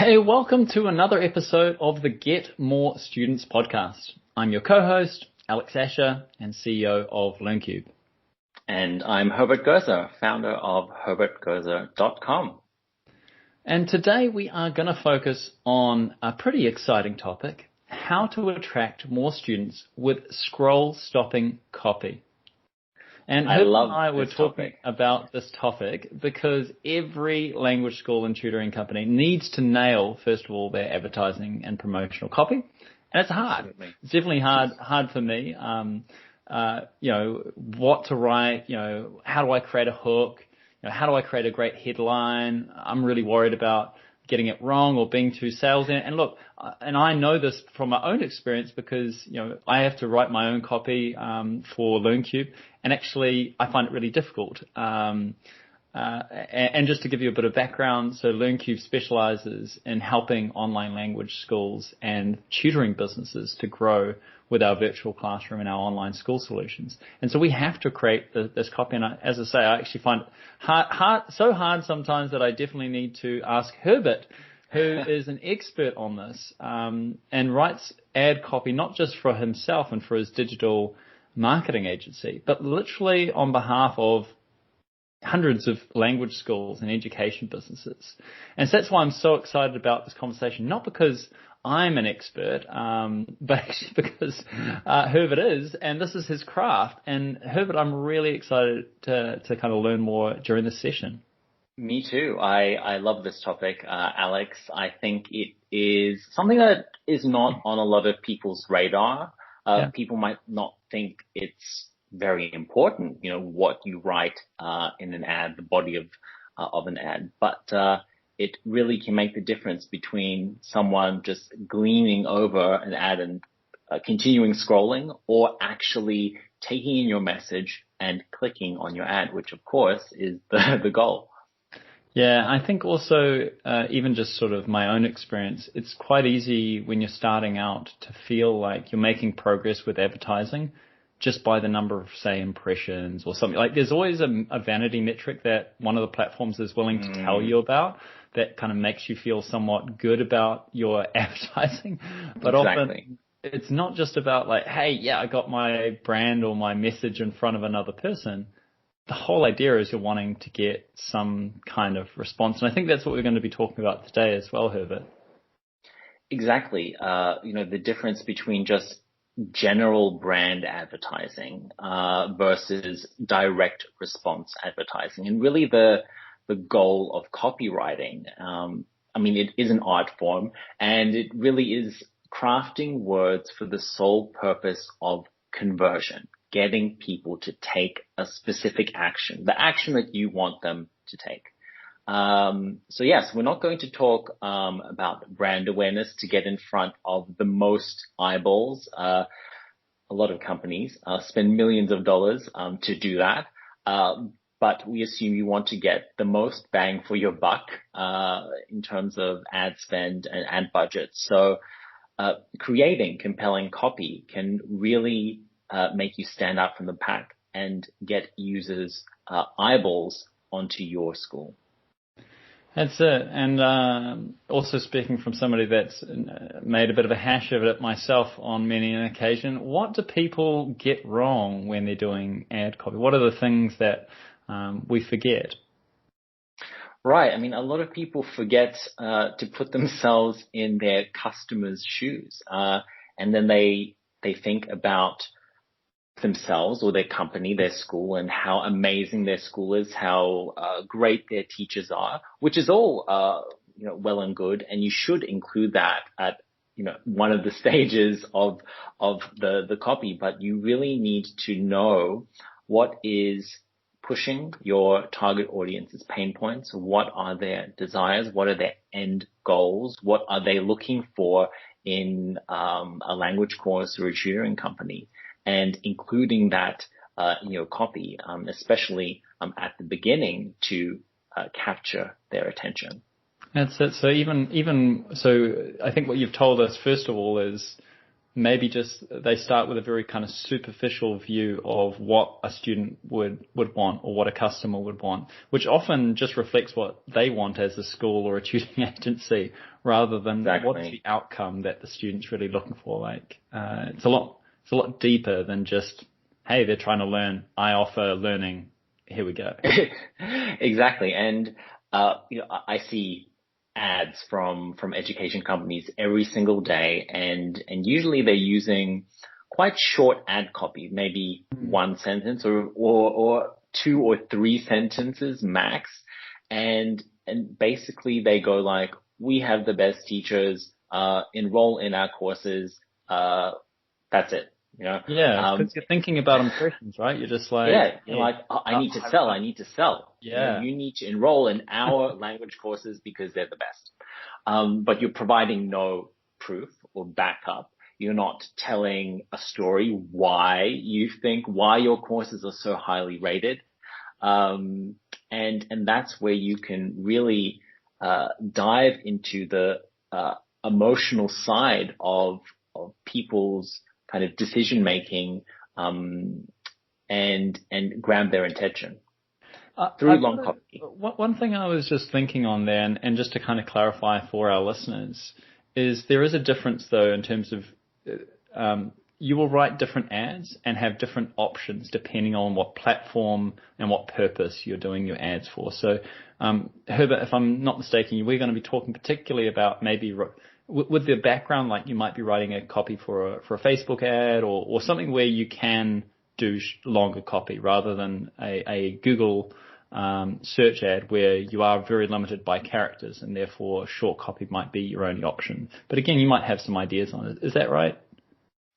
Hey, welcome to another episode of the Get More Students podcast. I'm your co-host, Alex Asher, and CEO of LearnCube. And I'm Herbert Gerzer, founder of herbertgerzer.com. And today we are going to focus on a pretty exciting topic, how to attract more students with scroll-stopping copy. And Herbert and I were talking about this topic because every language school and tutoring company needs to nail, first of all, their advertising and promotional copy. And it's hard. Absolutely. It's definitely hard for me. What to write, how do I create a hook? How do I create a great headline? I'm really worried about getting it wrong or being too salesy. And look, and I know this from my own experience because, I have to write my own copy for LearnCube, and actually I find it really difficult. And just to give you a bit of background, so LearnCube specializes in helping online language schools and tutoring businesses to grow with our virtual classroom and our online school solutions. And so we have to create this copy. And as I say, I actually find it so hard sometimes that I definitely need to ask Herbert, who is an expert on this, and writes ad copy, not just for himself and for his digital marketing agency, but literally on behalf of hundreds of language schools and education businesses. And so that's why I'm so excited about this conversation, not because I'm an expert, but actually because Herbert is, and this is his craft. And Herbert, I'm really excited to kind of learn more during this session. Me too. I love this topic, Alex. I think it is something that is not on a lot of people's radar. People might not think it's very important, what you write in an ad, the body of an ad, but it really can make the difference between someone just gleaning over an ad and continuing scrolling, or actually taking in your message and clicking on your ad, which of course is the goal. Yeah, I think also, even just sort of my own experience, it's quite easy when you're starting out to feel like you're making progress with advertising just by the number of, say, impressions or something. Like there's always a vanity metric that one of the platforms is willing to tell you about that kind of makes you feel somewhat good about your advertising. But often it's not just about like, hey, yeah, I got my brand or my message in front of another person. The whole idea is you're wanting to get some kind of response. And I think that's what we're going to be talking about today as well, Herbert. Exactly. The difference between just general brand advertising versus direct response advertising, and really the goal of copywriting. It is an art form, and it really is crafting words for the sole purpose of conversion, getting people to take a specific action, the action that you want them to take. So yes, we're not going to talk about brand awareness to get in front of the most eyeballs. A lot of companies spend millions of dollars to do that. But we assume you want to get the most bang for your buck in terms of ad spend and ad budget. So creating compelling copy can really make you stand out from the pack and get users' eyeballs onto your school. That's it. And also speaking from somebody that's made a bit of a hash of it myself on many an occasion, what do people get wrong when they're doing ad copy? What are the things that we forget? Right. A lot of people forget to put themselves in their customers' shoes. And then they think about themselves or their company, their school, and how amazing their school is, how great their teachers are, which is all well and good, and you should include that at one of the stages of the copy. But you really need to know what is pushing your target audience's pain points, what are their desires, what are their end goals, what are they looking for in a language course or a tutoring company, and including that in your copy, especially at the beginning, to capture their attention. That's it. So I think what you've told us first of all is maybe just they start with a very kind of superficial view of what a student would want or what a customer would want, which often just reflects what they want as a school or a tutoring agency rather than what's Exactly. the outcome that the student's really looking for. Like, it's a lot deeper than just, hey, they're trying to learn. I offer learning. Here we go. Exactly. And, I see ads from education companies every single day, and usually they're using quite short ad copy, maybe one sentence or two or three sentences max. And basically they go like, we have the best teachers, enroll in our courses. That's it, you know. Yeah, Um, because you're thinking about impressions, right? You're just like, yeah, you're hey, like, oh, I need to sell. I need to sell. You know, yeah, you need to enroll in our language courses because they're the best. But you're providing no proof or backup. You're not telling a story why your courses are so highly rated. And that's where you can really, dive into the, emotional side of people's kind of decision making, and grab their attention through I've long got copy. one thing I was just thinking on there, and just to kind of clarify for our listeners, is there is a difference though in terms of you will write different ads and have different options depending on what platform and what purpose you're doing your ads for. So, Herbert, if I'm not mistaken, we're going to be talking particularly about maybe with the background, like you might be writing a copy for a Facebook ad or something where you can do longer copy rather than a Google search ad where you are very limited by characters and therefore short copy might be your only option. But again, you might have some ideas on it. Is that right?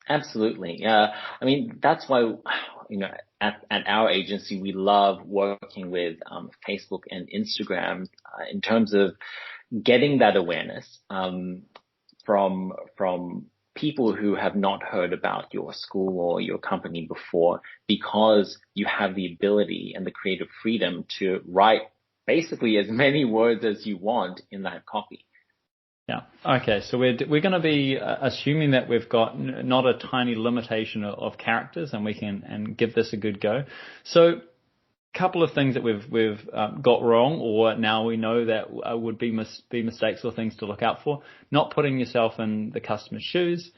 Absolutely. I mean, that's why, at our agency, we love working with, Facebook and Instagram, in terms of getting that awareness, from people who have not heard about your school or your company before, because you have the ability and the creative freedom to write basically as many words as you want in that copy. Yeah. Okay. So we're going to be assuming that we've got not a tiny limitation of characters, and we can and give this a good go. So, couple of things that we've got wrong, or now we know that would be mistakes or things to look out for. Not putting yourself in the customer's shoes,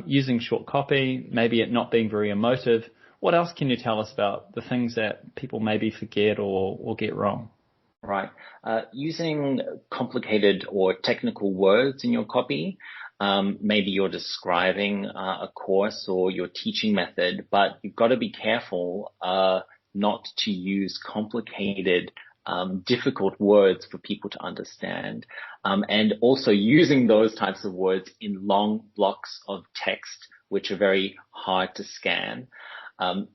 using short copy, maybe it not being very emotive. What else can you tell us about the things that people maybe forget or get wrong? Right. Using complicated or technical words in your copy. Maybe you're describing, a course or your teaching method, but you've got to be careful, not to use complicated, difficult words for people to understand. And also using those types of words in long blocks of text, which are very hard to scan.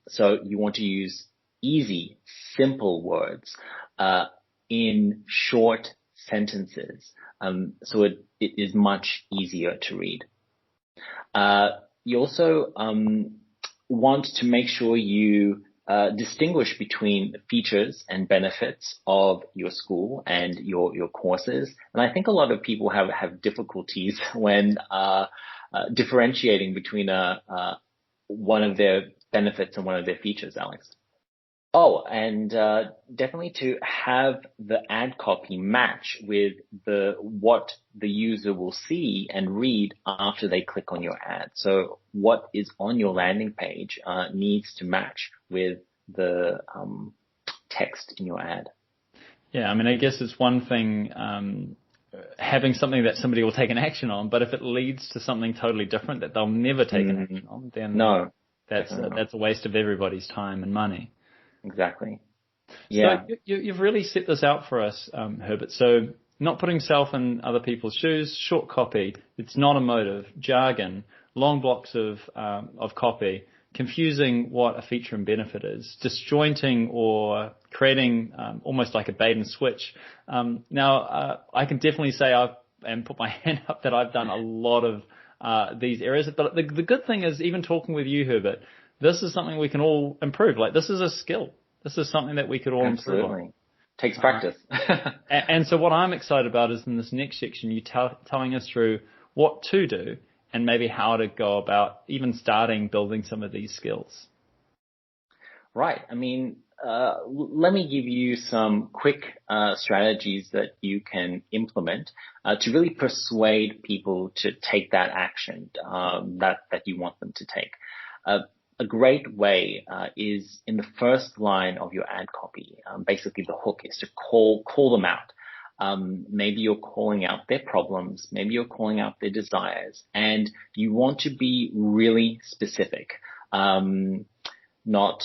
So you want to use easy, simple words, in short sentences. So it is much easier to read. You also, want to make sure you, distinguish between features and benefits of your school and your courses. And I think a lot of people have difficulties when, differentiating between, one of their benefits and one of their features, Alex. Oh, and, definitely to have the ad copy match with what the user will see and read after they click on your ad. So what is on your landing page, needs to match with the, text in your ad. Yeah, I mean, I guess it's one thing having something that somebody will take an action on, but if it leads to something totally different that they'll never take an action on, then No, that's a waste of everybody's time and money. exactly. So Yeah. you've really set this out for us, Herbert. So not putting self in other people's shoes, short copy. It's not emotive, jargon, long blocks of copy, confusing what a feature and benefit is, disjointing or creating almost like a bait and switch. Now, I can definitely say and put my hand up that I've done a lot of these areas. But the good thing is, even talking with you, Herbert, this is something we can all improve. Like, this is a skill. This is something that we could all improve on. Absolutely. Takes practice. And so what I'm excited about is in this next section, you telling us through what to do and maybe how to go about even starting building some of these skills. Right. I mean, let me give you some quick strategies that you can implement to really persuade people to take that action that you want them to take. A great way is in the first line of your ad copy. Basically, the hook is to call them out. Maybe you're calling out their problems, maybe you're calling out their desires, and you want to be really specific. Not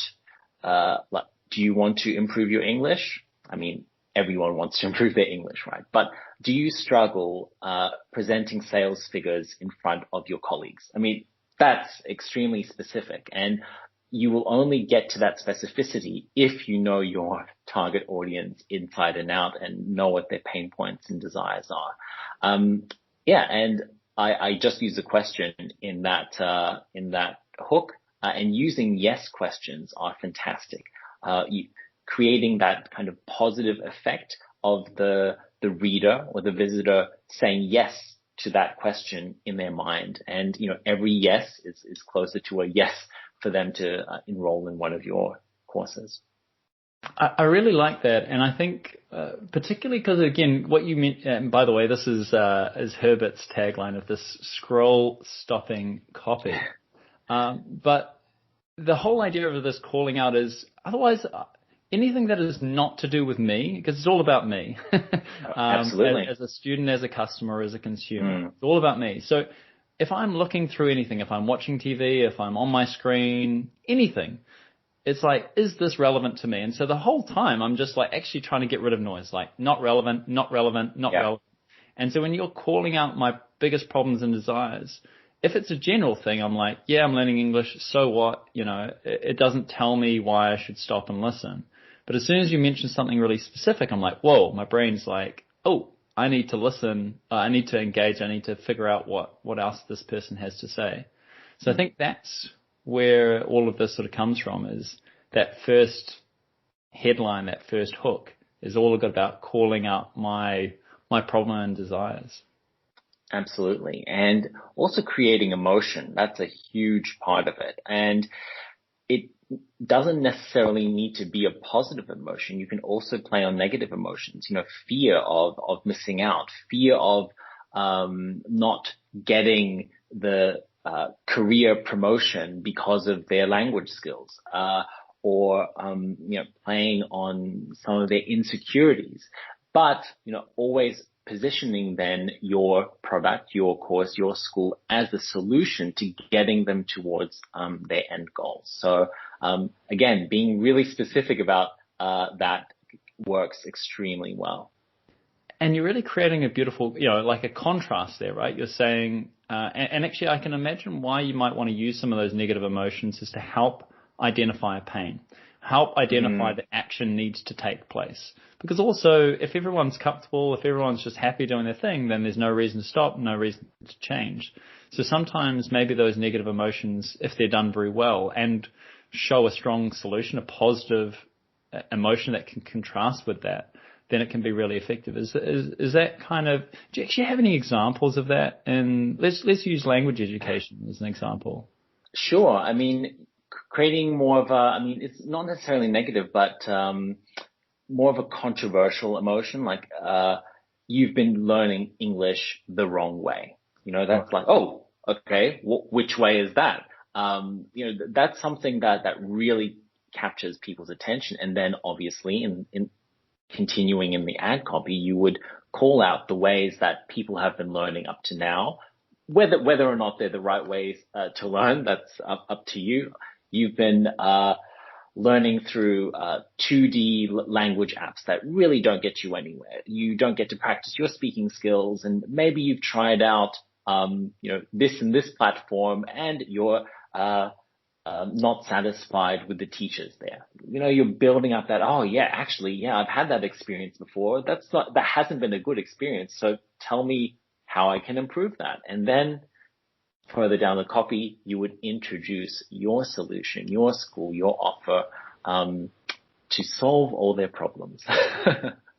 like, do you want to improve your English? I mean, everyone wants to improve their English, right? But do you struggle presenting sales figures in front of your colleagues? I mean, that's extremely specific, and you will only get to that specificity if you know your target audience inside and out and know what their pain points and desires are. And I just use a question in that hook, and using yes questions are fantastic. Creating that kind of positive effect of the reader or the visitor saying yes to that question in their mind. And, every yes is closer to a yes for them to enroll in one of your courses. I really like that. And I think, particularly because, again, what you meant, and by the way, this is Herbert's tagline of this scroll stopping copy. But the whole idea of this calling out is otherwise anything that is not to do with me, because it's all about me. Absolutely. As a student, as a customer, as a consumer, it's all about me. So if I'm looking through anything, if I'm watching TV, if I'm on my screen, anything, it's like, is this relevant to me? And so the whole time I'm just like actually trying to get rid of noise, like not relevant, not relevant, not relevant. And so when you're calling out my biggest problems and desires, if it's a general thing, I'm like, yeah, I'm learning English. So what? It doesn't tell me why I should stop and listen. But as soon as you mention something really specific, I'm like, whoa, my brain's like, oh, I need to listen. I need to engage. I need to figure out what else this person has to say. So I think that's where all of this sort of comes from, is that first headline, that first hook is all about calling out my problem and desires. Absolutely. And also creating emotion. That's a huge part of it. And it doesn't necessarily need to be a positive emotion. You can also play on negative emotions, fear of missing out, fear of not getting the career promotion because of their language skills, or playing on some of their insecurities. But, always positioning then your product, your course, your school as the solution to getting them towards their end goals. So again, being really specific about that works extremely well. And you're really creating a beautiful, like a contrast there, right? You're saying, and actually I can imagine why you might want to use some of those negative emotions is to help identify a pain, help identify the action needs to take place. Because also, if everyone's comfortable, if everyone's just happy doing their thing, then there's no reason to stop, no reason to change. So sometimes maybe those negative emotions, if they're done very well and show a strong solution, a positive emotion that can contrast with that, then it can be really effective. Is that kind of, do you actually have any examples of that? And let's use language education as an example. Sure. I mean, creating more of it's not necessarily negative, but more of a controversial emotion, like you've been learning English the wrong way. That's like, oh, okay, which way is that? That's something that really captures people's attention. And then obviously in continuing in the ad copy, you would call out the ways that people have been learning up to now, whether or not they're the right ways to learn. That's up to you. You've been learning through 2D language apps that really don't get you anywhere. You don't get to practice your speaking skills, and maybe you've tried out this and this platform, and you're not satisfied with the teachers there. You're building up that, I've had that experience before. That hasn't been a good experience. So tell me how I can improve that. And then further down the copy, you would introduce your solution, your school, your offer, to solve all their problems.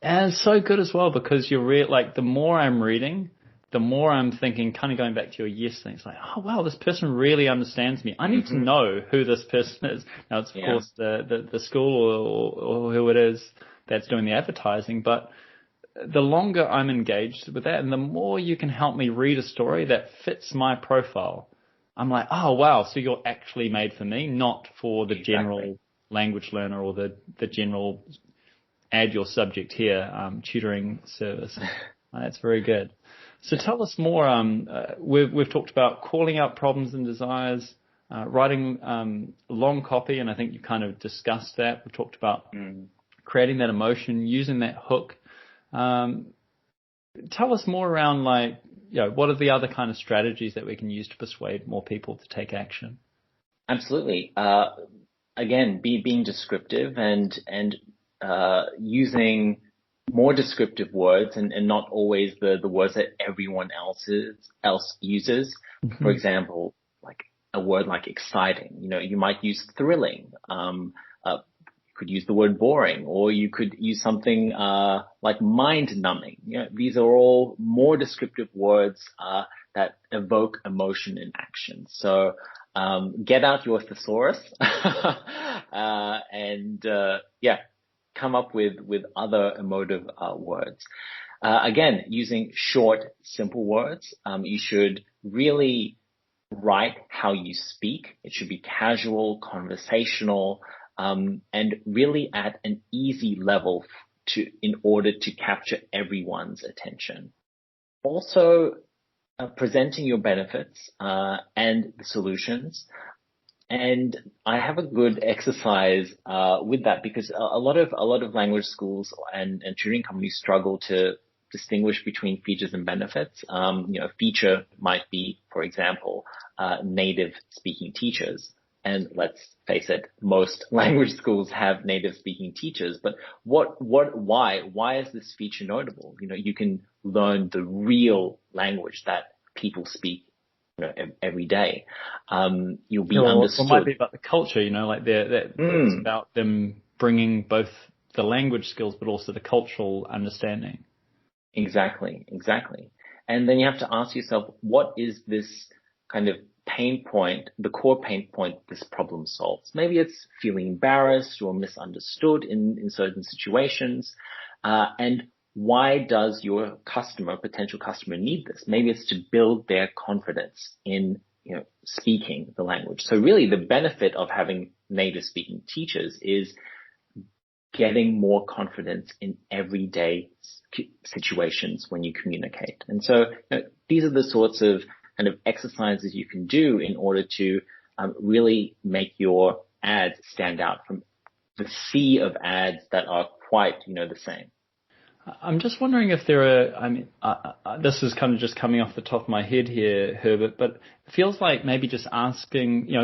And it's so good as well, because you're like, the more I'm reading, the more I'm thinking, kind of going back to your yes thing, it's like, oh wow, this person really understands me. I need to know who this person is. Now it's of course the school or who it is that's doing the advertising, but the longer I'm engaged with that and the more you can help me read a story that fits my profile, I'm like, oh wow, so you're actually made for me, not for the general language learner or the general add your subject here tutoring service. That's very good. So tell us more. We've talked about calling out problems and desires, writing long copy, and I think you kind of discussed that. We've talked about creating that emotion, using that hook. Tell us more around what are the other kind of strategies that we can use to persuade more people to take action? Absolutely. Again, being descriptive and using more descriptive words and not always the words that everyone else uses. For example, like a word like exciting, you might use thrilling. You could use the word boring, or you could use something like mind numbing. These are all more descriptive words that evoke emotion and action. So get out your thesaurus and come up with other emotive words. Again, using short, simple words. You should really write how you speak. It should be casual, conversational, and really at an easy level in order to capture everyone's attention. Also, presenting your benefits and the solutions. And I have a good exercise with that because a lot of language schools and tutoring companies struggle to distinguish between features and benefits. A feature might be, for example, native speaking teachers. And let's face it, most language schools have native speaking teachers. But why is this feature notable? You can learn the real language that people speak every day. You'll be understood. It might be about the culture, it's about them bringing both the language skills, but also the cultural understanding. Exactly. And then you have to ask yourself, what is this kind of pain point, the core pain point this problem solves? Maybe it's feeling embarrassed or misunderstood in certain situations. And why does your potential customer need this? Maybe it's to build their confidence in, speaking the language. So really the benefit of having native speaking teachers is getting more confidence in everyday situations when you communicate. And so these are the sorts of kind of exercises you can do in order to really make your ads stand out from the sea of ads that are quite, the same. I'm just wondering if there are, this is kind of just coming off the top of my head here, Herbert, but it feels like maybe just asking,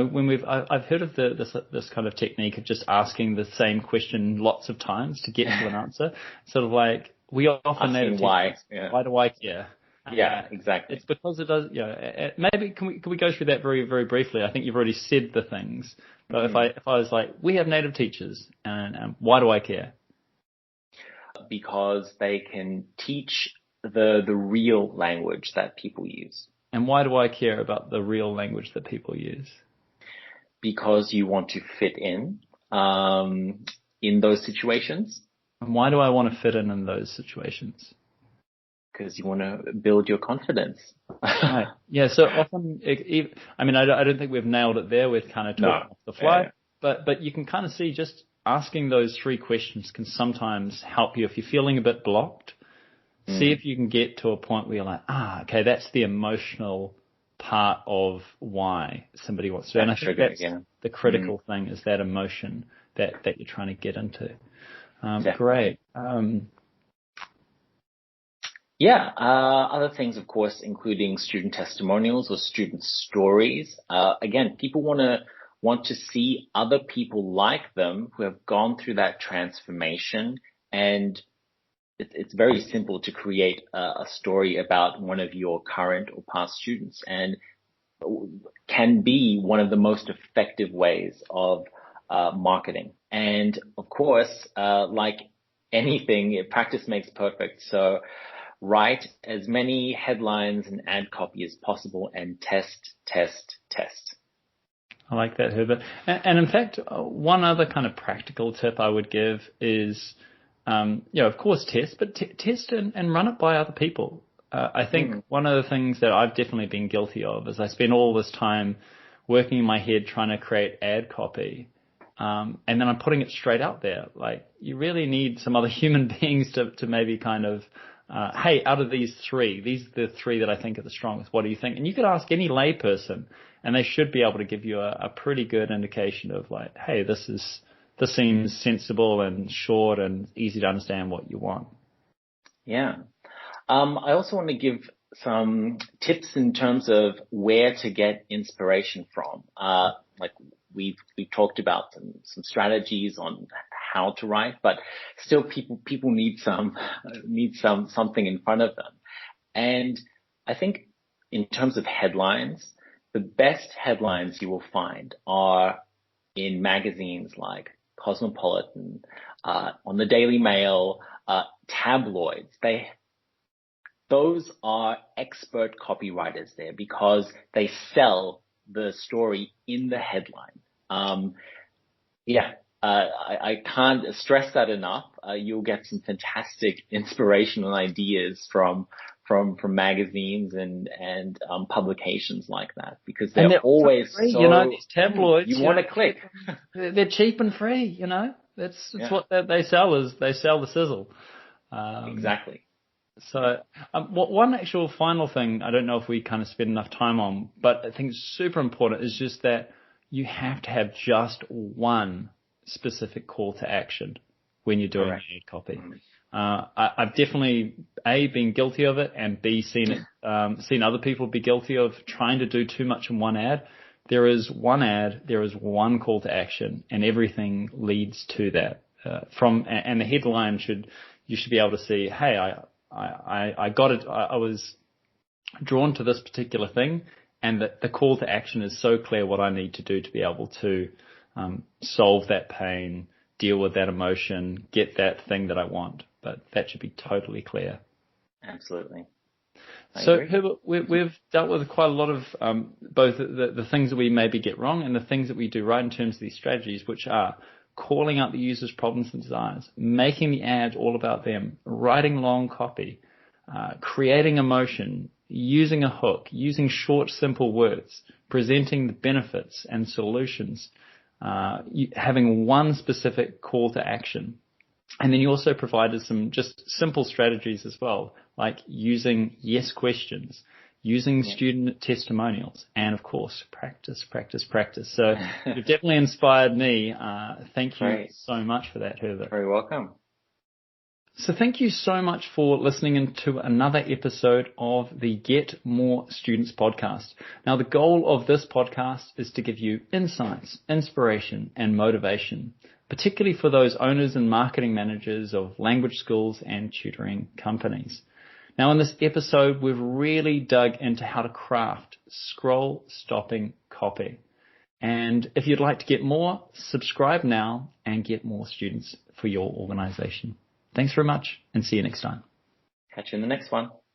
I've heard of this kind of technique of just asking the same question lots of times to get to an answer. Sort of like, we often native why. Why do I care? Yeah, exactly. It's because it does, maybe can we go through that very, very briefly? I think you've already said the things, but if I was like, we have native teachers and why do I care? Because they can teach the real language that people use. And why do I care about the real language that people use? Because you want to fit in those situations. And why do I want to fit in those situations? Because you want to build your confidence. Right. Yeah. So often, I don't think we've nailed it there. We've kind of talked off the fly, but you can kind of see just asking those three questions can sometimes help you if you're feeling a bit blocked. See if you can get to a point where you're like, okay, that's the emotional part of why somebody wants to do it. And I think that's the critical thing is that emotion that you're trying to get into. Great. Other things, of course, including student testimonials or student stories. Again, people want to see other people like them who have gone through that transformation. And it's very simple to create a story about one of your current or past students, and can be one of the most effective ways of marketing. And of course, like anything, practice makes perfect. So write as many headlines and ad copy as possible and test, test, test. I like that, Herbert. And in fact, one other kind of practical tip I would give is, of course, test, but test and run it by other people. I think one of the things that I've definitely been guilty of is I spend all this time working in my head trying to create ad copy, and then I'm putting it straight out there. Like, you really need some other human beings to maybe kind of, hey, out of these these are the three that I think are the strongest. What do you think? And you could ask any layperson, and they should be able to give you a pretty good indication of like, hey, this seems sensible and short and easy to understand what you want. Yeah. I also want to give some tips in terms of where to get inspiration from. Like we've talked about some strategies on how to write, but still people need something in front of them. And I think in terms of headlines, the best headlines you will find are in magazines like Cosmopolitan, on the Daily Mail, tabloids. Those are expert copywriters there because they sell the story in the headline. I can't stress that enough. You'll get some fantastic inspirational ideas from magazines and publications like that because they're always free, so, these tabloids. You want to click. They're cheap and free, That's what they sell is they sell the sizzle. Exactly. So one actual final thing, I don't know if we kind of spend enough time on, but I think it's super important is just that you have to have just one specific call to action when you're doing ad copy. I've definitely been guilty of it, and B, seen other people be guilty of trying to do too much in one ad. There is one ad, there is one call to action, and everything leads to that. And the headline you should be able to see, hey, I got it. I was drawn to this particular thing, and the call to action is so clear what I need to do to be able to solve that pain, deal with that emotion, get that thing that I want. But that should be totally clear. Absolutely. So Herbert, we've dealt with quite a lot of both the things that we maybe get wrong and the things that we do right in terms of these strategies, which are calling out the user's problems and desires, making the ads all about them, writing long copy, creating emotion, using a hook, using short, simple words, presenting the benefits and solutions, having one specific call to action. And then you also provided some just simple strategies as well, like using yes questions, using student testimonials, and of course, practice, practice, practice. So you've definitely inspired me. Thank you so much for that, Herbert. Very welcome. So thank you so much for listening into another episode of the Get More Students podcast. Now, the goal of this podcast is to give you insights, inspiration, and motivation, particularly for those owners and marketing managers of language schools and tutoring companies. Now, in this episode, we've really dug into how to craft scroll-stopping copy. And if you'd like to get more, subscribe now and get more students for your organization. Thanks very much, and see you next time. Catch you in the next one.